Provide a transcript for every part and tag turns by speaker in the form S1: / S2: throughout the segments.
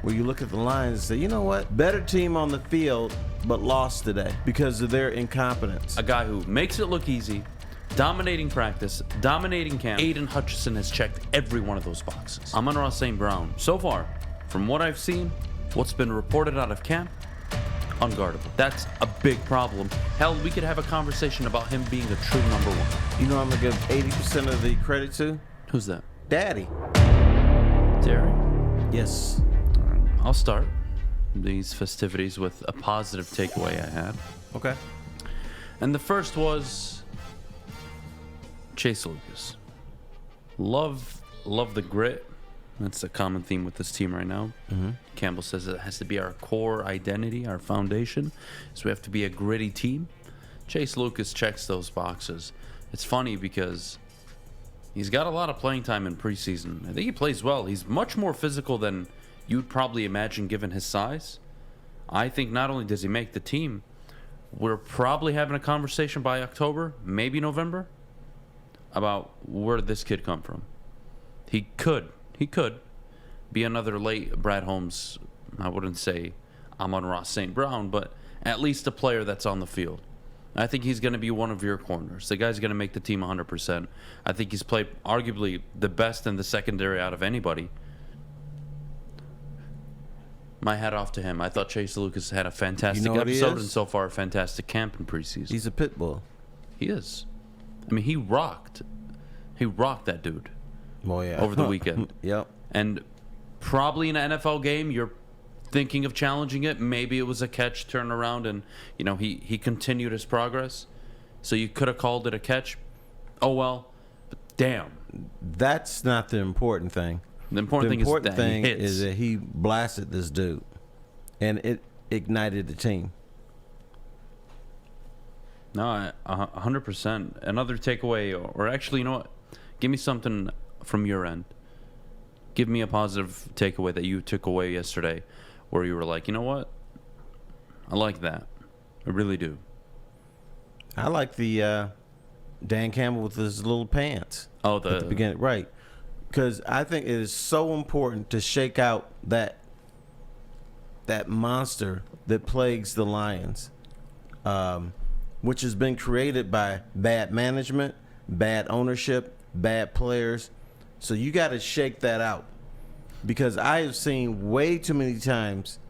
S1: where you look at the Lions and say, you know what? Better team on the field, but lost today because of their incompetence.
S2: A guy who makes it look easy, dominating practice, dominating camp. Aiden Hutchinson has checked every one of those boxes. Amon-Ra St. Brown, so far, from what I've seen, what's been reported out of camp, unguardable. That's a big problem. Hell, we could have a conversation about him being a true number one.
S1: You know I'm going to give 80% of the credit to?
S2: Who's that?
S1: Daddy.
S2: Terry?
S1: Yes.
S2: All right. I'll start these festivities with a positive takeaway I had.
S1: Okay.
S2: And the first was Chase Lucas. Love the grit. That's a common theme with this team right now. Mm-hmm. Campbell says it has to be our core identity, our foundation. So we have to be a gritty team. Chase Lucas checks those boxes. It's funny because he's got a lot of playing time in preseason. I think he plays well. He's much more physical than you'd probably imagine given his size. I think not only does he make the team, we're probably having a conversation by October, maybe November, about where did this kid come from. He could be another late Brad Holmes. I wouldn't say Amon-Ra St. Brown, but at least a player that's on the field. I think he's going to be one of your corners. The guy's going to make the team 100%. I think he's played arguably the best in the secondary out of anybody. My hat off to him. I thought Chase Lucas had a fantastic episode and so far a fantastic camp in preseason.
S1: He's a pit bull.
S2: He is. I mean, he rocked that dude.
S1: Oh, yeah.
S2: Over the weekend.
S1: Yep.
S2: And probably in an NFL game, you're thinking of challenging it. Maybe it was a catch, turn around, and he continued his progress. So you could have called it a catch. Oh well, but damn.
S1: That's not the important thing.
S2: The important thing
S1: is that he blasted this dude, and it ignited the team.
S2: No, 100%. Another takeaway, or actually, you know what? Give me something from your end. Give me a positive takeaway that you took away yesterday where you were like, you know what? I like that. I really do.
S1: I like the Dan Campbell with his little pants.
S2: Oh,
S1: at the beginning. Right. Because I think it is so important to shake out that monster that plagues the Lions, which has been created by bad management, bad ownership, bad players. So you got to shake that out, because I have seen way too many times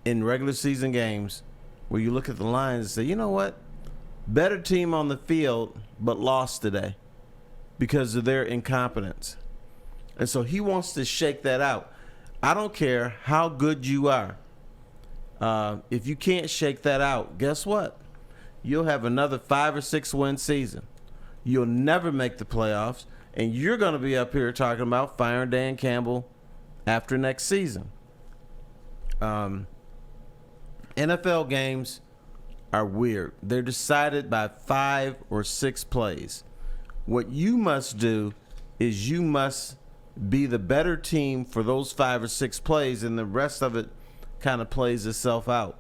S1: in regular season games where you look at the Lions and say, you know what? Better team on the field, but lost today because of their incompetence. And so he wants to shake that out. I don't care how good you are. If you can't shake that out, guess what? You'll have another 5 or 6 win season. You'll never make the playoffs. And you're going to be up here talking about firing Dan Campbell after next season. NFL games are weird. They're decided by 5 or 6 plays. What you must do is you must be the better team for those 5 or 6 plays, and the rest of it kind of plays itself out.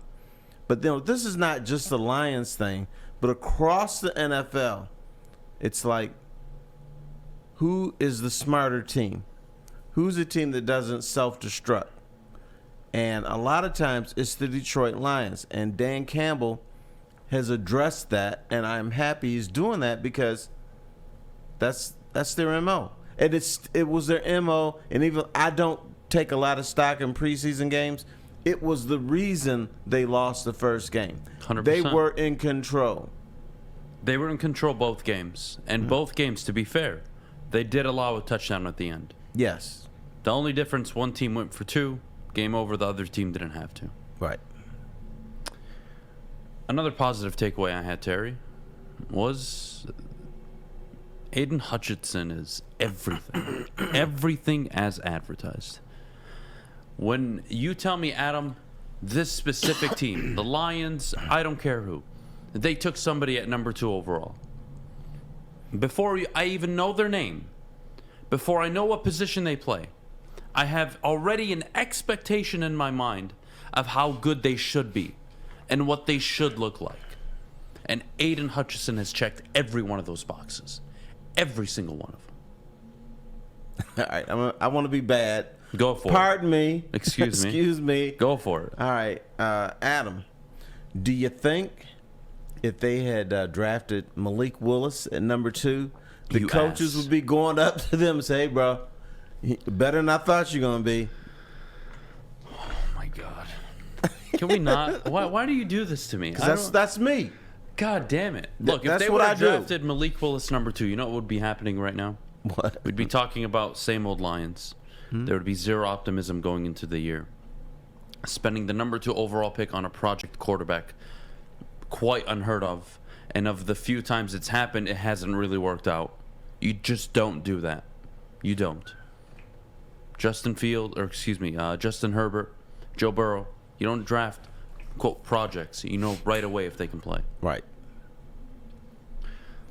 S1: But this is not just the Lions thing, but across the NFL, it's like, who is the smarter team? Who's the team that doesn't self-destruct? And a lot of times it's the Detroit Lions. And Dan Campbell has addressed that, and I'm happy he's doing that because that's their MO. And it was their MO, and even I don't take a lot of stock in preseason games. It was the reason they lost the first game.
S2: 100%.
S1: They were in control.
S2: They were in control both games. And both games, to be fair, they did allow a touchdown at the end.
S1: Yes.
S2: The only difference, one team went for 2. Game over, the other team didn't have to.
S1: Right.
S2: Another positive takeaway I had, Terry, was Aiden Hutchinson is everything. Everything as advertised. When you tell me, Adam, this specific team, the Lions, I don't care who, they took somebody at number 2 overall. Before I even know their name, before I know what position they play, I have already an expectation in my mind of how good they should be and what they should look like. And Aiden Hutchinson has checked every one of those boxes. Every single one of them.
S1: All right, I want to be bad.
S2: Go for it.
S1: Pardon me.
S2: Excuse me.
S1: Excuse me.
S2: Go for it.
S1: All right, Adam, do you think if they had drafted Malik Willis at number 2, the coaches would be going up to them and say, hey, bro, better than I thought you're going to be?
S2: Oh, my God. Can we not? Why do you do this to me?
S1: Because that's me.
S2: God damn it. Look, if
S1: That's
S2: they
S1: what
S2: would
S1: I
S2: have
S1: do.
S2: drafted Malik Willis number 2, you know what would be happening right now?
S1: What?
S2: We'd be talking about same old Lions. There would be zero optimism going into the year. Spending the number 2 overall pick on a project quarterback, quite unheard of. And of the few times it's happened, it hasn't really worked out. You just don't do that. You don't. Justin Herbert, Joe Burrow. You don't draft, quote, projects. You know right away if they can play.
S1: Right.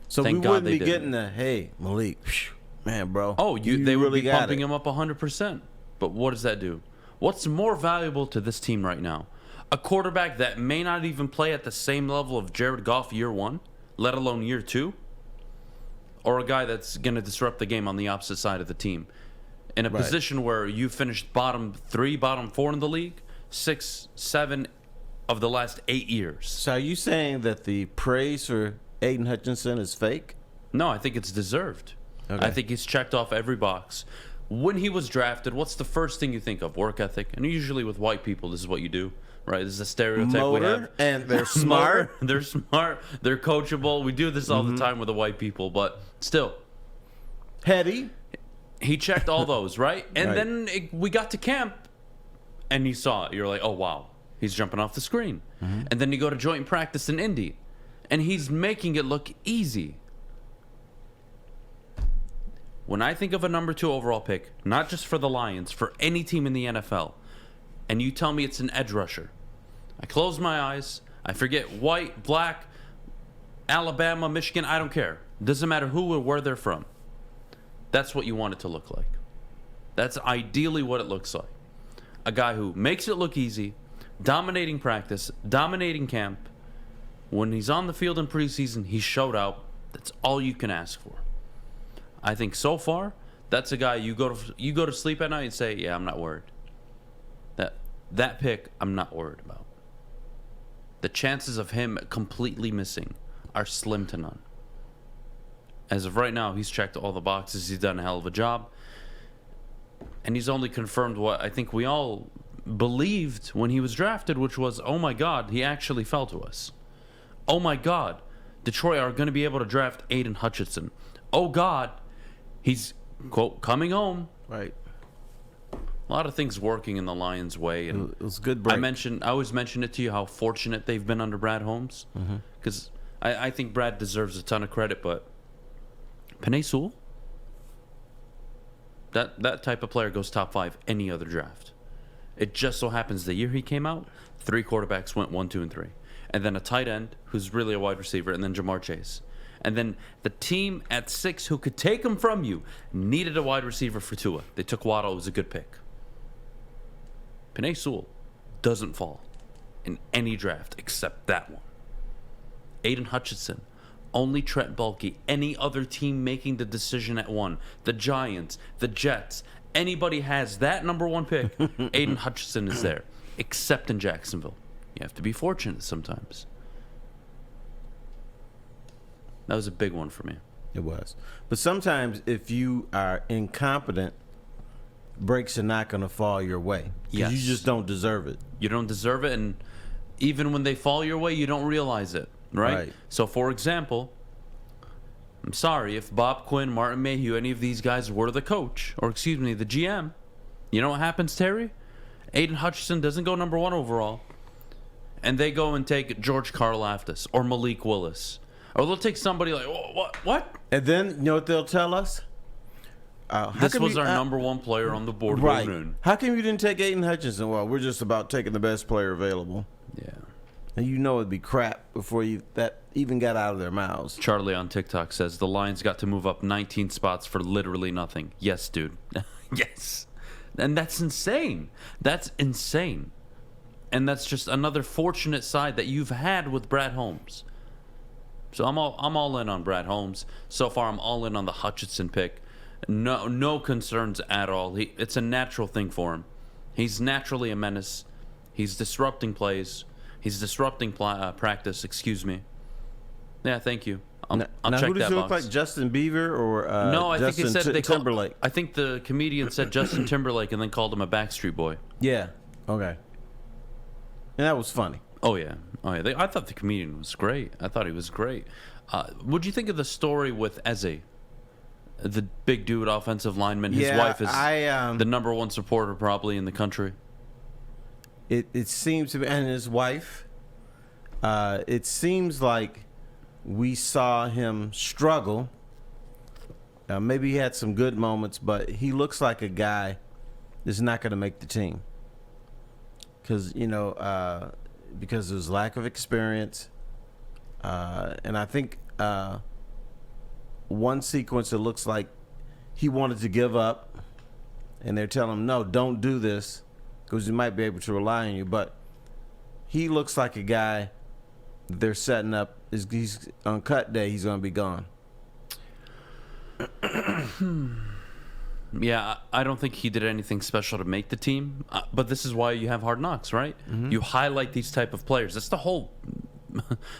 S1: So
S2: Thank
S1: we
S2: God
S1: wouldn't
S2: they
S1: be
S2: didn't.
S1: getting the, hey, Malik, man, bro.
S2: Oh, they would
S1: really
S2: be
S1: got
S2: pumping
S1: it.
S2: him up 100%. But what does that do? What's more valuable to this team right now? A quarterback that may not even play at the same level of Jared Goff year 1, let alone year 2? Or a guy that's going to disrupt the game on the opposite side of the team? In a position where you finished bottom 3, bottom 4 in the league, 6, 7 of the last 8 years.
S1: So are you saying that the praise for Aiden Hutchinson is fake?
S2: No, I think it's deserved.
S1: Okay.
S2: I think he's checked off every box. When he was drafted, what's the first thing you think of? Work ethic. And usually with white people, this is what you do, right? This is a stereotype we
S1: Motor,
S2: have.
S1: and they're smart.
S2: They're smart. They're coachable. We do this all the time with the white people, but still.
S1: Heady.
S2: He checked all those, right? And
S1: Right.
S2: then we got to camp, and you saw it. You're like, oh, wow. He's jumping off the screen. And then you go to joint practice in Indy, and he's making it look easy. When I think of a number 2 overall pick, not just for the Lions, for any team in the NFL, and you tell me it's an edge rusher, I close my eyes, I forget white, black, Alabama, Michigan, I don't care. Doesn't matter who or where they're from. That's what you want it to look like. That's ideally what it looks like. A guy who makes it look easy, dominating practice, dominating camp. When he's on the field in preseason, he showed out. That's all you can ask for. I think so far, that's a guy you go to sleep at night and say, yeah, I'm not worried. That pick, I'm not worried about. The chances of him completely missing are slim to none. As of right now, he's checked all the boxes. He's done a hell of a job. And he's only confirmed what I think we all believed when he was drafted, which was, oh my God, he actually fell to us. Oh my God, Detroit are going to be able to draft Aiden Hutchinson. Oh God, he's, quote, coming home.
S1: Right.
S2: A lot of things working in the Lions' way. And
S1: It was a good break.
S2: I always mention it to you how fortunate they've been under Brad Holmes. Because I think Brad deserves a ton of credit, but Penei Sewell, that type of player goes top 5 any other draft. It just so happens the year he came out, 3 quarterbacks went 1, 2, and 3. And then a tight end who's really a wide receiver, and then Jamar Chase. And then the team at 6 who could take him from you needed a wide receiver for Tua. They took Waddle. It was a good pick. Penei Sewell doesn't fall in any draft except that one. Aiden Hutchinson, only Trent Baalke, any other team making the decision at 1. The Giants, the Jets, anybody has that number 1 pick, Aiden Hutchinson is there, except in Jacksonville. You have to be fortunate sometimes. That was a big one for me.
S1: It was. But sometimes if you are incompetent, breaks are not going to fall your way.
S2: Yes.
S1: You just don't deserve it.
S2: You don't deserve it, and even when they fall your way, you don't realize it, right? So, for example, I'm sorry, if Bob Quinn, Martin Mayhew, any of these guys were the coach, or excuse me, the GM, you know what happens, Terry? Aiden Hutchinson doesn't go number 1 overall, and they go and take George Karlaftis or Malik Willis. Or they'll take somebody like, what?
S1: And then, you know what they'll tell us?
S2: This was our number 1 player on the board.
S1: Right. How come you didn't take Aiden Hutchinson? Well, we're just about taking the best player available.
S2: Yeah.
S1: And you know it'd be crap before that even got out of their mouths.
S2: Charlie on TikTok says the Lions got to move up 19 spots for literally nothing. Yes, dude. Yes. And that's insane. That's insane. And that's just another fortunate side that you've had with Brad Holmes. So I'm all in on Brad Holmes. So far, I'm all in on the Hutchinson pick. No concerns at all. It's a natural thing for him. He's naturally a menace. He's disrupting plays. He's disrupting practice. Excuse me. Yeah, thank you. I'll check
S1: who does
S2: that
S1: he look
S2: box.
S1: like? Justin Bieber or
S2: No, I think
S1: Justin
S2: he said they
S1: Timberlake?
S2: I think the comedian said Justin Timberlake and then called him a Backstreet Boy.
S1: Yeah. Okay. And that was funny.
S2: Oh yeah. I thought the comedian was great. I thought he was great. What'd you think of the story with Eze, the big dude, offensive lineman? His wife is the number one supporter probably in the country.
S1: It seems to be, and his wife. It seems like we saw him struggle. Maybe he had some good moments, but he looks like a guy that's not going to make the team. Because because of his lack of experience, and I think one sequence it looks like he wanted to give up, and they're telling him, no, don't do this, because he might be able to rely on you. But he looks like a guy they're setting up. He's on cut day, he's going to be gone.
S2: Yeah, I don't think he did anything special to make the team. But this is why you have Hard Knocks, right? Mm-hmm. You highlight these type of players. That's the whole.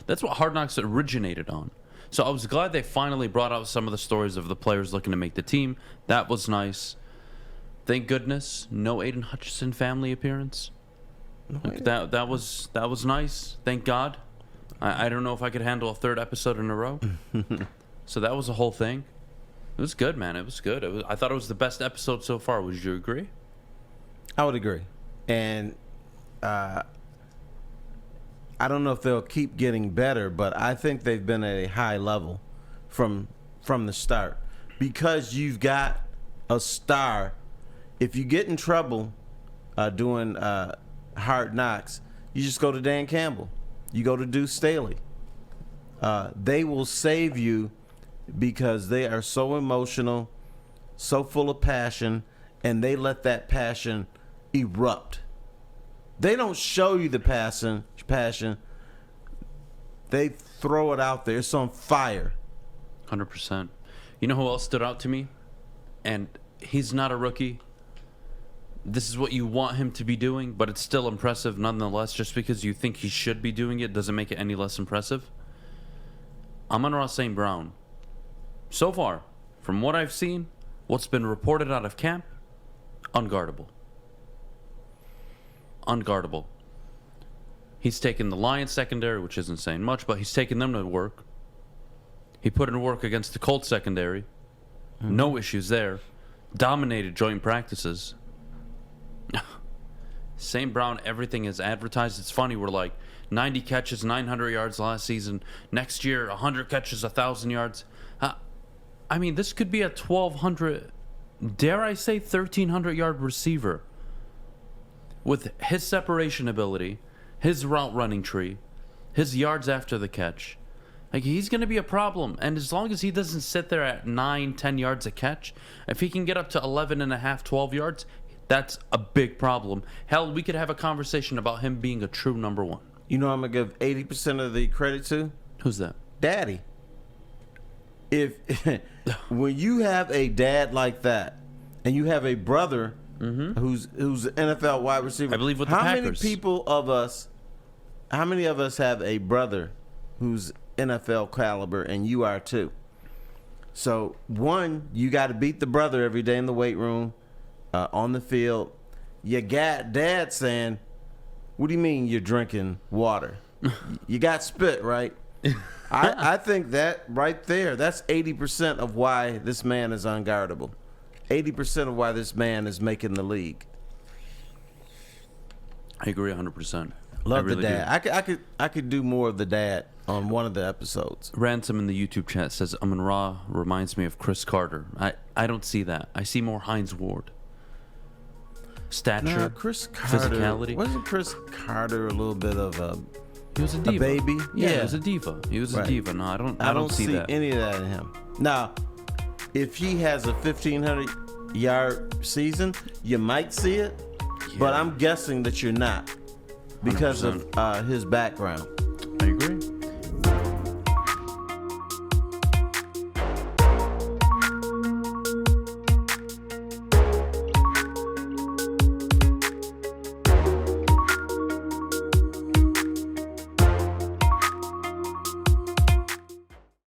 S2: That's what Hard Knocks originated on. So I was glad they finally brought out some of the stories of the players looking to make the team. That was nice. Thank goodness, no Aiden Hutchinson family appearance. That was nice. Thank God. I don't know if I could handle a third episode in a row. So that was a whole thing. It was good, man. It was good. I thought it was the best episode so far. Would you agree?
S1: I would agree. And I don't know if they'll keep getting better, but I think they've been at a high level from the start. Because you've got a star. If you get in trouble doing Hard Knocks, you just go to Dan Campbell. You go to Deuce Staley. They will save you because they are so emotional, so full of passion, and they let that passion erupt. They don't show you the passion. They throw it out there. It's on fire.
S2: 100%. You know who else stood out to me? And he's not a rookie. This is what you want him to be doing, but it's still impressive nonetheless. Just because you think he should be doing it doesn't make it any less impressive. Amon-Ra St. Brown. So far, from what I've seen, what's been reported out of camp, unguardable. Unguardable. He's taken the Lions secondary, which isn't saying much, but he's taken them to work. He put in work against the Colts secondary. Mm-hmm. No issues there. Dominated joint practices. St. Brown, everything is advertised. It's funny, we're like 90 catches, 900 yards last season. Next year, 100 catches, 1,000 yards. I mean, this could be a 1,200, dare I say 1,300 yard receiver. With his separation ability, his route running tree, his yards after the catch. Like, he's going to be a problem. And as long as he doesn't sit there at 9, 10 yards a catch, if he can get up to 11 and a half, 12 yards, that's a big problem. Hell, we could have a conversation about him being a true number one.
S1: You know I'm going to give 80% of the credit to?
S2: Who's that?
S1: Daddy. When you have a dad like that, and you have a brother who's an NFL wide receiver,
S2: I believe with the Packers.
S1: How many of us have a brother who's NFL caliber, and you are too? So, one, you got to beat the brother every day in the weight room, on the field. You got dad saying, what do you mean you're drinking water? You got spit, right? I think that right there, that's 80% of why this man is unguardable. 80% of why this man is making the league.
S2: I agree 100%.
S1: Love the dad. I could do more of the dad on one of the episodes.
S2: Ransom in the YouTube chat says Amon-Ra reminds me of Chris Carter. I don't see that. I see more Hines Ward. Stature,
S1: Chris Carter,
S2: physicality.
S1: Wasn't Chris Carter a little bit of a...
S2: He was a diva.
S1: A baby?
S2: Yeah, he was a diva. He was a diva. No, I don't see that.
S1: Any of that in him. Now, if he has a 1,500-yard season, you might see it, but I'm guessing that you're not because 100%. Of his background.